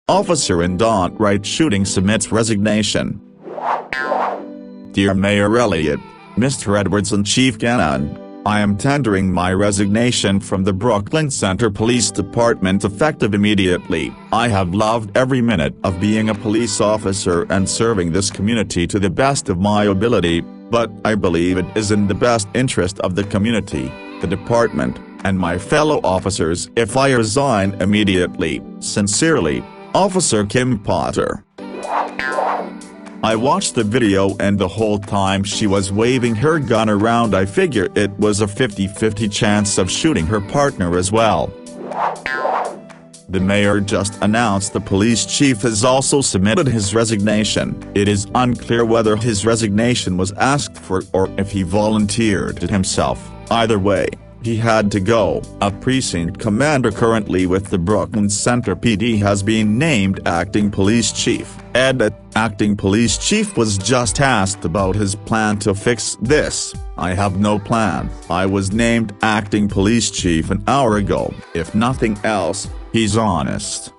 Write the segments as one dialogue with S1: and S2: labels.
S1: Officer in Daunte Wright shooting submits resignation. Dear Mayor Elliott, Mr. Edwards and Chief Gannon, I am tendering my resignation from the Brooklyn Center Police Department effective immediately. I have loved every minute of being a police officer and serving this community to the best of my ability, but I believe it is in the best interest of the community, the department, and my fellow officers if I resign immediately. Sincerely, Officer Kim Potter. I watched the video and the whole time she was waving her gun around I figure it was a 50-50 chance of shooting her partner as well. The mayor just announced the police chief has also submitted his resignation. It is unclear whether his resignation was asked for or if he volunteered it himself. Either way, he had to go. A precinct commander currently with the Brooklyn Center PD has been named acting police chief. The acting police chief was just asked about his plan to fix this. I have no plan. I was named acting police chief an hour ago. If nothing else, he's honest.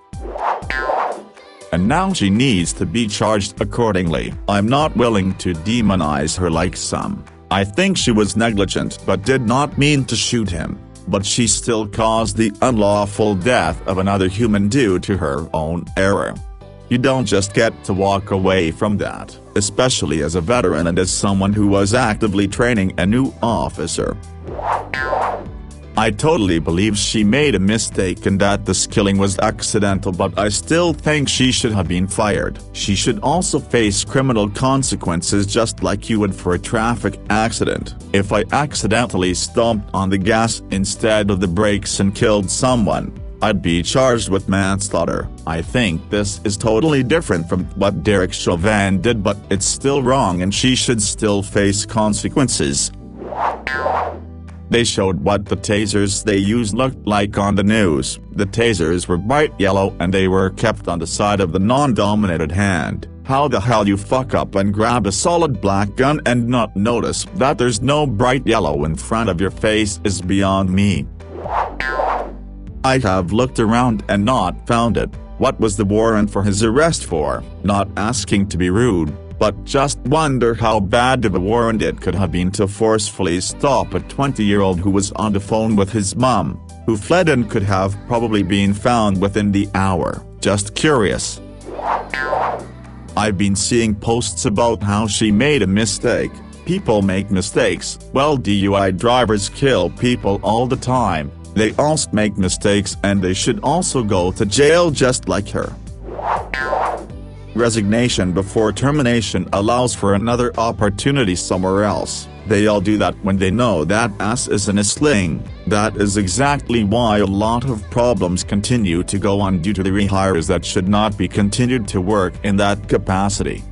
S1: And now she needs to be charged accordingly. I'm not willing to demonize her like some. I think she was negligent but did not mean to shoot him, but she still caused the unlawful death of another human due to her own error. You don't just get to walk away from that, especially as a veteran and as someone who was actively training a new officer. I totally believe she made a mistake and that this killing was accidental, but I still think she should have been fired. She should also face criminal consequences just like you would for a traffic accident. If I accidentally stomped on the gas instead of the brakes and killed someone, I'd be charged with manslaughter. I think this is totally different from what Derek Chauvin did, but it's still wrong and she should still face consequences. They showed what the tasers they used looked like on the news. The tasers were bright yellow and they were kept on the side of the non-dominated hand. How the hell you fuck up and grab a solid black gun and not notice that there's no bright yellow in front of your face is beyond me. I have looked around and not found it. What was the warrant for his arrest for? Not asking to be rude, but just wonder how bad of a warrant it could have been to forcefully stop a 20-year-old who was on the phone with his mom, who fled and could have probably been found within the hour. Just curious. I've been seeing posts about how she made a mistake. People make mistakes. Well, DUI drivers kill people all the time. They also make mistakes and they should also go to jail just like her. Resignation before termination allows for another opportunity somewhere else. They all do that when they know that ass is in a sling. That is exactly why a lot of problems continue to go on due to the rehires that should not be continued to work in that capacity.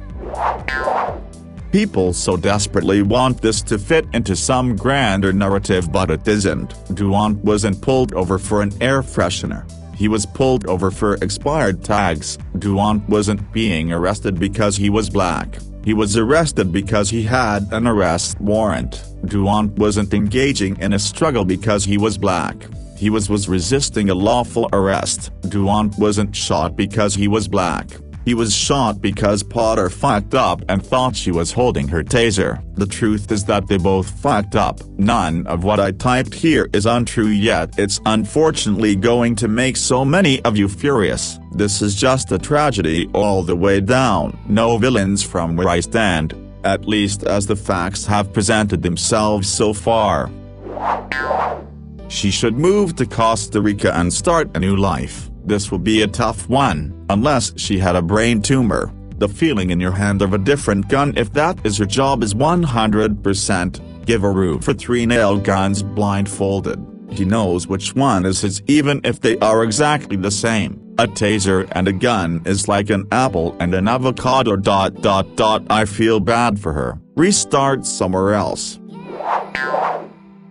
S1: People so desperately want this to fit into some grander narrative, but it isn't. Daunte wasn't pulled over for an air freshener. He was pulled over for expired tags. Daunte wasn't being arrested because he was black. He was arrested because he had an arrest warrant. Daunte wasn't engaging in a struggle because he was black. He was resisting a lawful arrest. Daunte wasn't shot because he was black. He was shot because Potter fucked up and thought she was holding her taser. The truth is that they both fucked up. None of what I typed here is untrue, yet it's unfortunately going to make so many of you furious. This is just a tragedy all the way down. No villains from where I stand, at least as the facts have presented themselves so far. She should move to Costa Rica and start a new life. This will be a tough one, unless she had a brain tumor. The feeling in your hand of a different gun, if that is her job, is 100%. Give a room for 3 nail guns blindfolded. He knows which one is his even if they are exactly the same. A taser and a gun is like an apple and an avocado. I feel bad for her. Restart somewhere else.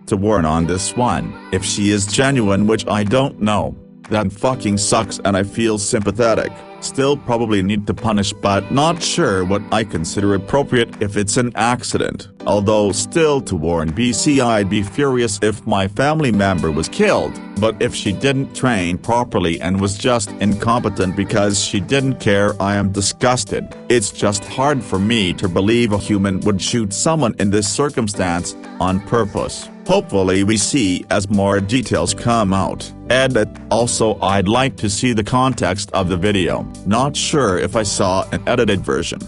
S1: To warn on this one, if she is genuine, which I don't know, That fucking sucks and I feel sympathetic. Still probably need to punish, but not sure what I consider appropriate if it's an accident. Although still to warn BC, I'd be furious if my family member was killed, but if she didn't train properly and was just incompetent because she didn't care, I am disgusted. It's just hard for me to believe a human would shoot someone in this circumstance on purpose. Hopefully we see as more details come out. Edit. Also, I'd like to see the context of the video. Not sure if I saw an edited version.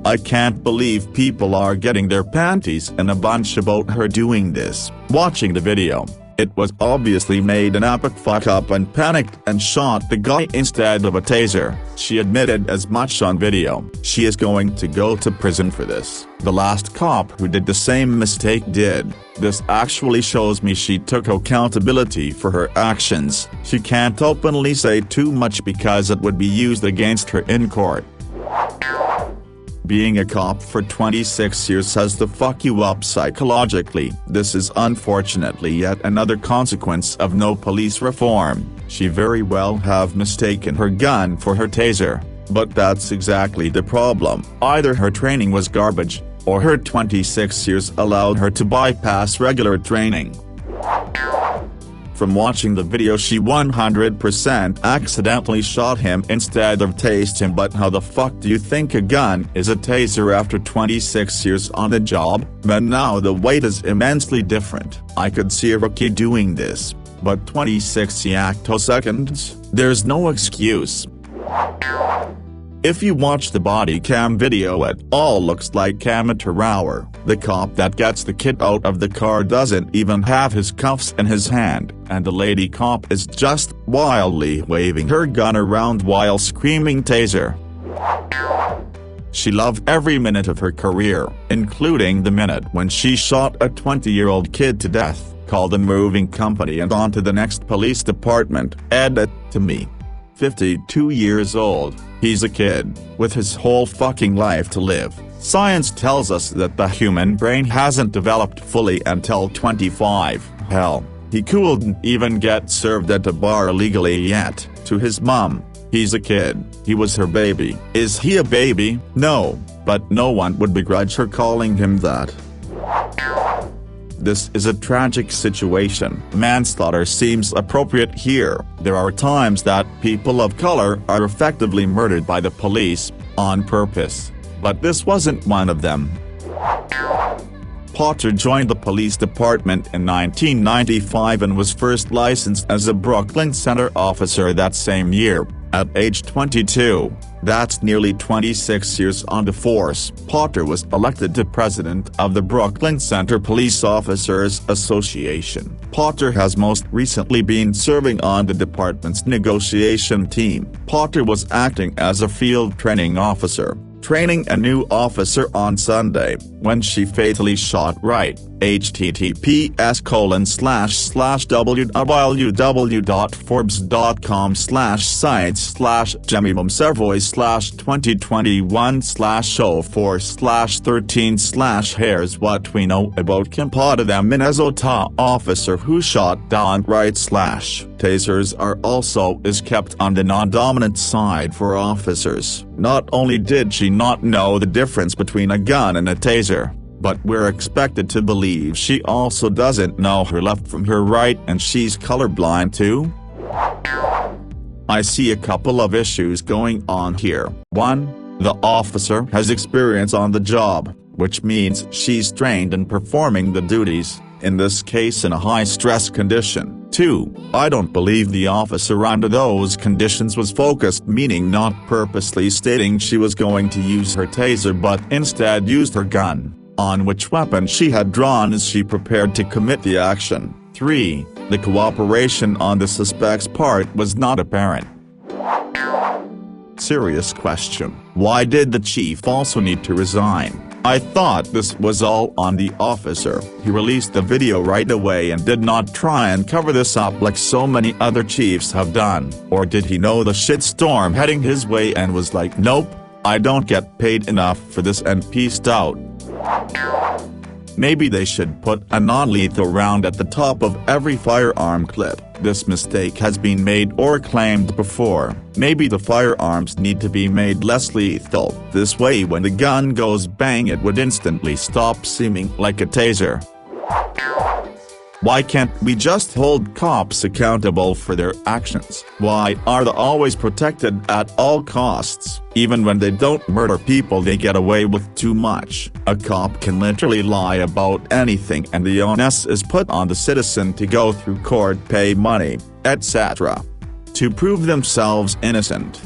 S1: I can't believe people are getting their panties in a bunch about her doing this. Watching the video, it was obviously made an epic fuck up and panicked and shot the guy instead of a taser. She admitted as much on video. She is going to go to prison for this. The last cop who did the same mistake did. This actually shows me she took accountability for her actions. She can't openly say too much because it would be used against her in court. Being a cop for 26 years has to fuck you up psychologically. This is unfortunately yet another consequence of no police reform. She very well have mistaken her gun for her taser. But that's exactly the problem. Either her training was garbage, or her 26 years allowed her to bypass regular training. From watching the video, she 100% accidentally shot him instead of tased him. But how the fuck do you think a gun is a taser after 26 years on the job? But now the weight is immensely different. I could see a rookie doing this, but 26 seconds? There's no excuse. If you watch the body cam video, it all looks like amateur hour. The cop that gets the kid out of the car doesn't even have his cuffs in his hand, and the lady cop is just wildly waving her gun around while screaming taser. She loved every minute of her career, including the minute when she shot a 20-year-old kid to death, called a moving company and on to the next police department. Edit. To me, 52 years old, he's a kid, with his whole fucking life to live. Science tells us that the human brain hasn't developed fully until 25. Hell, he couldn't even get served at a bar legally yet. To his mom, he's a kid, he was her baby. Is he a baby? No, but no one would begrudge her calling him that. This is a tragic situation. Manslaughter seems appropriate here. There are times that people of color are effectively murdered by the police, on purpose. But this wasn't one of them. Potter joined the police department in 1995 and was first licensed as a Brooklyn Center officer that same year. At age 22, that's nearly 26 years on the force, Potter was elected to president of the Brooklyn Center Police Officers Association. Potter has most recently been serving on the department's negotiation team. Potter was acting as a field training officer, training a new officer on Sunday, when she fatally shot Wright. https://www.forbes.com/sites/jemimum04/13/here's what we know about Kimpata, Minnesota officer who shot Daunte Wright. Tasers are also is kept on the non-dominant side for officers. Not only did she not know the difference between a gun and a taser, but we're expected to believe she also doesn't know her left from her right, and she's colorblind too? I see a couple of issues going on here. 1. The officer has experience on the job, which means she's trained in performing the duties, in this case in a high-stress condition. 2. I don't believe the officer under those conditions was focused, meaning not purposely stating she was going to use her taser but instead used her gun, on which weapon she had drawn as she prepared to commit the action. 3. The cooperation on the suspect's part was not apparent. Serious question. Why did the chief also need to resign? I thought this was all on the officer. He released the video right away and did not try and cover this up like so many other chiefs have done. Or did he know the shitstorm heading his way and was like, nope, I don't get paid enough for this, and peaced out? Maybe they should put a non-lethal round at the top of every firearm clip. This mistake has been made or claimed before. Maybe the firearms need to be made less lethal. This way when the gun goes bang it would instantly stop seeming like a taser. Why can't we just hold cops accountable for their actions? Why are they always protected at all costs? Even when they don't murder people they get away with too much. A cop can literally lie about anything and the onus is put on the citizen to go through court, pay money, etc. to prove themselves innocent.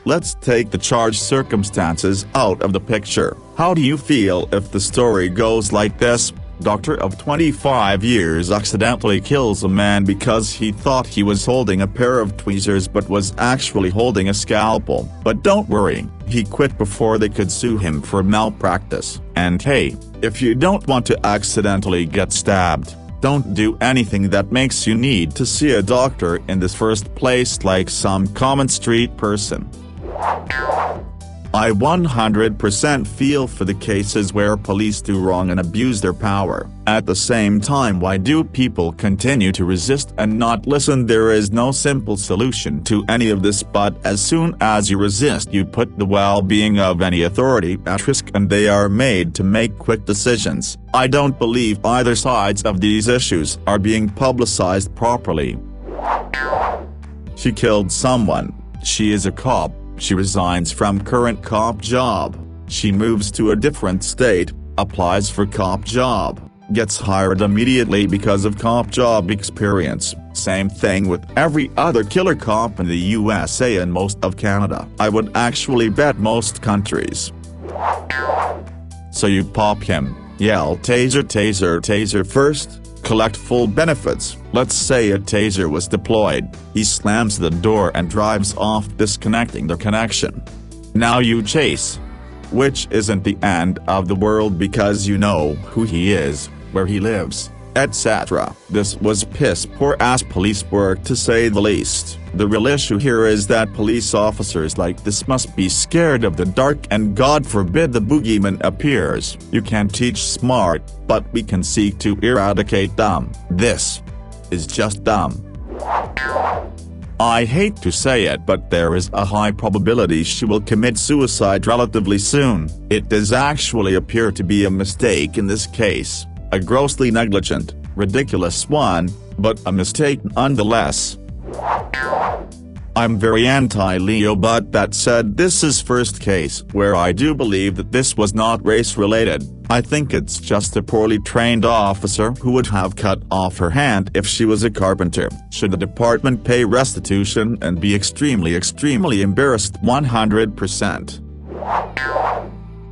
S1: Let's take the charged circumstances out of the picture. How do you feel if the story goes like this? Doctor of 25 years accidentally kills a man because he thought he was holding a pair of tweezers but was actually holding a scalpel. But don't worry, he quit before they could sue him for malpractice. And hey, if you don't want to accidentally get stabbed, don't do anything that makes you need to see a doctor in the first place like some common street person. I 100% feel for the cases where police do wrong and abuse their power. At the same time, why do people continue to resist and not listen? There is no simple solution to any of this, but as soon as you resist you put the well-being of any authority at risk and they are made to make quick decisions. I don't believe either sides of these issues are being publicized properly. She killed someone. She is a cop. She resigns from current cop job. She moves to a different state, applies for cop job, gets hired immediately because of cop job experience. Same thing with every other killer cop in the USA and most of Canada. I would actually bet most countries. So you pop him, yell taser taser taser first, collect full benefits. Let's say a taser was deployed. He slams the door and drives off, disconnecting the connection. Now you chase. Which isn't the end of the world because you know who he is, where he lives, etc. This was piss poor ass police work to say the least. The real issue here is that police officers like this must be scared of the dark and God forbid the boogeyman appears. You can teach smart, but we can seek to eradicate dumb. This is just dumb. I hate to say it, but there is a high probability she will commit suicide relatively soon. It does actually appear to be a mistake in this case. A grossly negligent, ridiculous one, but a mistake nonetheless. I'm very anti-Leo, but that said, this is first case where I do believe that this was not race-related. I think it's just a poorly trained officer who would have cut off her hand if she was a carpenter. Should the department pay restitution and be extremely embarrassed? 100%.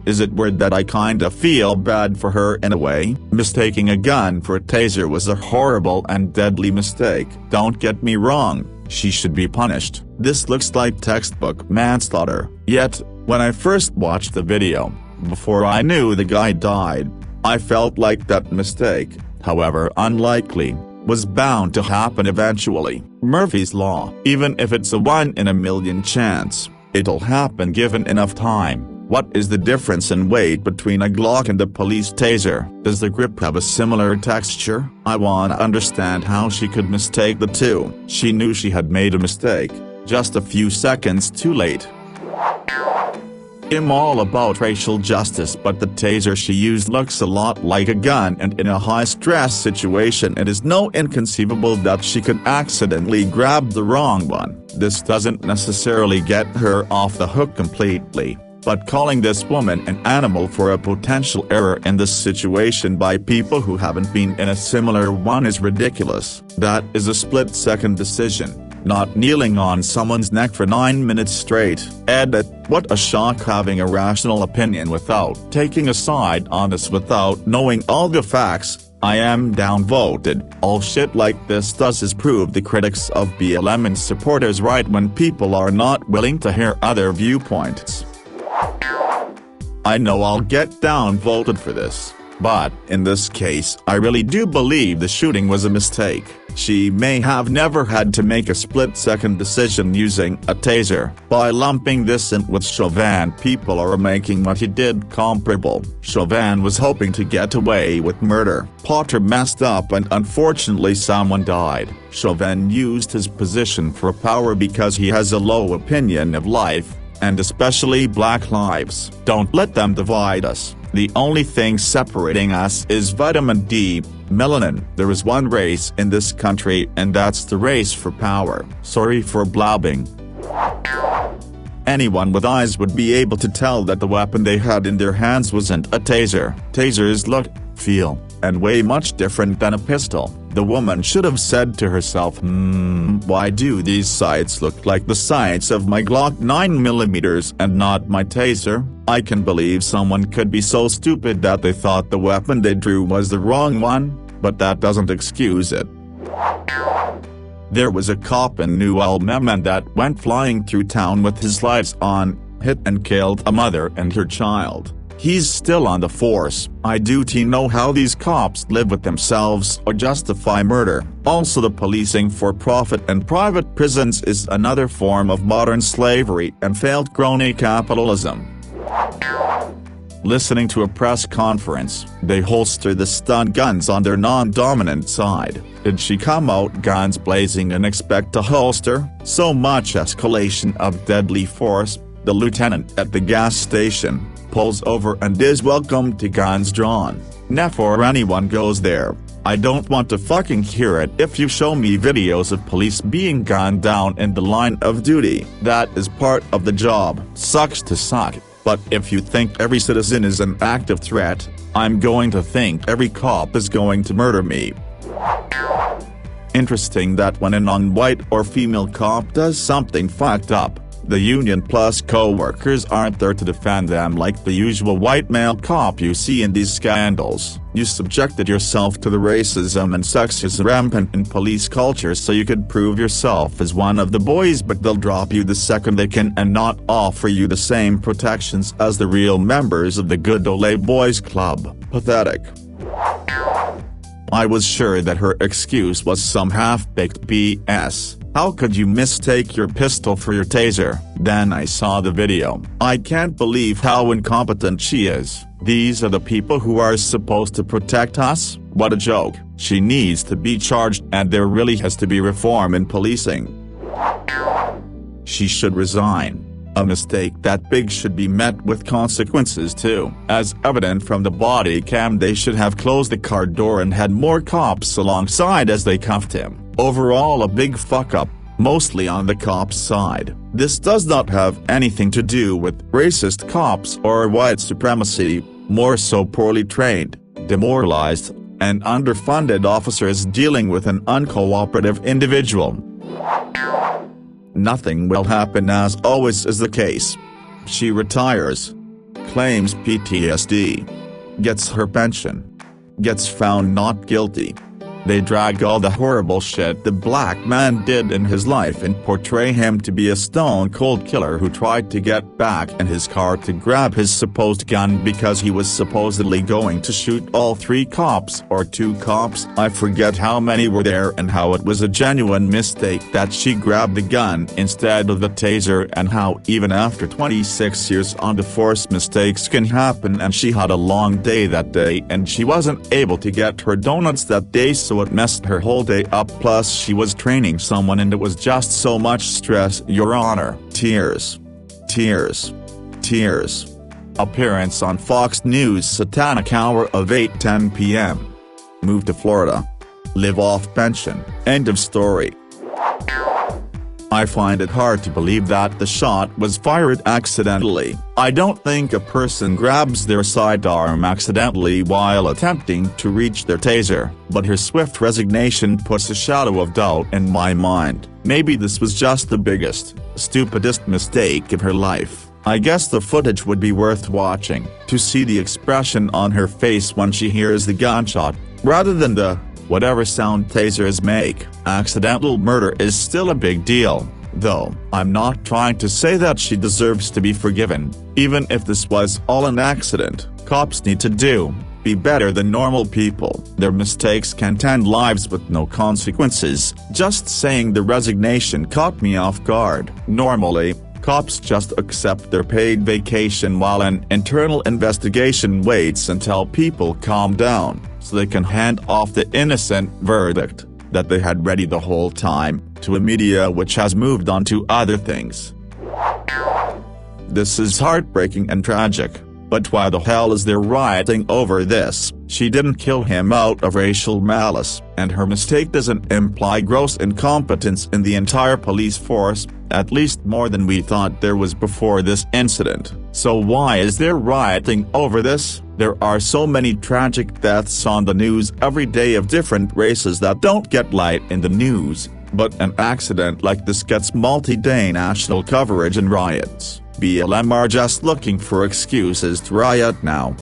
S1: Is it weird that I kinda feel bad for her in a way? Mistaking a gun for a taser was a horrible and deadly mistake. Don't get me wrong, she should be punished. This looks like textbook manslaughter. Yet, when I first watched the video, before I knew the guy died, I felt like that mistake, however unlikely, was bound to happen eventually. Murphy's Law. Even if it's a 1 in a million chance, it'll happen given enough time. What is the difference in weight between a Glock and a police taser? Does the grip have a similar texture? I wanna understand how she could mistake the two. She knew she had made a mistake, just a few seconds too late. I'm all about racial justice, but the taser she used looks a lot like a gun, and in a high-stress situation it is no inconceivable that she could accidentally grab the wrong one. This doesn't necessarily get her off the hook completely, but calling this woman an animal for a potential error in this situation by people who haven't been in a similar one is ridiculous. That is a split-second decision. Not kneeling on someone's neck for 9 minutes straight. Edit. What a shock having a rational opinion without taking a side on this, without knowing all the facts. I am downvoted. All shit like this does is prove the critics of BLM and supporters right when people are not willing to hear other viewpoints. I know I'll get downvoted for this, but in this case I really do believe the shooting was a mistake. She may have never had to make a split-second decision using a taser. By lumping this in with Chauvin, people are making what he did comparable. Chauvin was hoping to get away with murder. Potter messed up and unfortunately someone died. Chauvin used his position for power because he has a low opinion of life, and especially black lives. Don't let them divide us. The only thing separating us is vitamin D, melanin. There is one race in this country, and that's the race for power. Sorry for blabbing. Anyone with eyes would be able to tell that the weapon they had in their hands wasn't a taser. Tasers look, feel, and weigh much different than a pistol. The woman should have said to herself, why do these sights look like the sights of my Glock 9mm and not my taser? I can believe someone could be so stupid that they thought the weapon they drew was the wrong one, but that doesn't excuse it. There was a cop in New Ulm that went flying through town with his lights on, hit and killed a mother and her child. He's still on the force. I do know how these cops live with themselves or justify murder. Also, the policing for profit and private prisons is another form of modern slavery and failed crony capitalism. Listening to a press conference, they holster the stun guns on their non-dominant side. Did she come out guns blazing and expect to holster? So much escalation of deadly force. The lieutenant at the gas station pulls over and is welcomed to guns drawn. Never anyone goes there. I don't want to fucking hear it. If you show me videos of police being gunned down in the line of duty, that is part of the job. Sucks to suck. But if you think every citizen is an active threat, I'm going to think every cop is going to murder me. Interesting that when a non-white or female cop does something fucked up, the union plus co-workers aren't there to defend them like the usual white male cop you see in these scandals. You subjected yourself to the racism and sexism rampant in police culture so you could prove yourself as one of the boys, but they'll drop you the second they can and not offer you the same protections as the real members of the good ole boys club. Pathetic. I was sure that her excuse was some half-baked BS. How could you mistake your pistol for your taser? Then I saw the video. I can't believe how incompetent she is. These are the people who are supposed to protect us? What a joke. She needs to be charged and there really has to be reform in policing. She should resign. A mistake that big should be met with consequences too. As evident from the body cam, they should have closed the car door and had more cops alongside as they cuffed him. Overall a big fuck up, mostly on the cops' side. This does not have anything to do with racist cops or white supremacy, more so poorly trained, demoralized, and underfunded officers dealing with an uncooperative individual. Nothing will happen as always is the case. She retires. Claims PTSD. Gets her pension. Gets found not guilty. They drag all the horrible shit the black man did in his life and portray him to be a stone-cold killer who tried to get back in his car to grab his supposed gun because he was supposedly going to shoot all 3 cops or 2 cops. I forget how many were there and how it was a genuine mistake that she grabbed the gun instead of the taser, and how even after 26 years on the force mistakes can happen, and she had a long day that day and she wasn't able to get her donuts that day, so it messed her whole day up. Plus she was training someone and it was just so much stress. Your Honor. Tears. Tears. Tears. Appearance on Fox News Satanic Hour of 8:10 p.m. Move to Florida. Live off pension. End of story. I find it hard to believe that the shot was fired accidentally. I don't think a person grabs their sidearm accidentally while attempting to reach their taser, but her swift resignation puts a shadow of doubt in my mind. Maybe this was just the biggest, stupidest mistake of her life. I guess the footage would be worth watching, to see the expression on her face when she hears the gunshot, rather than the whatever sound tasers make. Accidental murder is still a big deal, though. I'm not trying to say that she deserves to be forgiven. Even if this was all an accident, cops need to do be better than normal people. Their mistakes can end lives with no consequences. Just saying the resignation caught me off guard. Normally, cops just accept their paid vacation while an internal investigation waits until people calm down, so they can hand off the innocent verdict that they had ready the whole time, to a media which has moved on to other things. This is heartbreaking and tragic, but why the hell is there rioting over this? She didn't kill him out of racial malice, and her mistake doesn't imply gross incompetence in the entire police force, at least more than we thought there was before this incident. So why is there rioting over this? There are so many tragic deaths on the news every day of different races that don't get light in the news, but an accident like this gets multi-day national coverage and riots. BLM are just looking for excuses to riot now.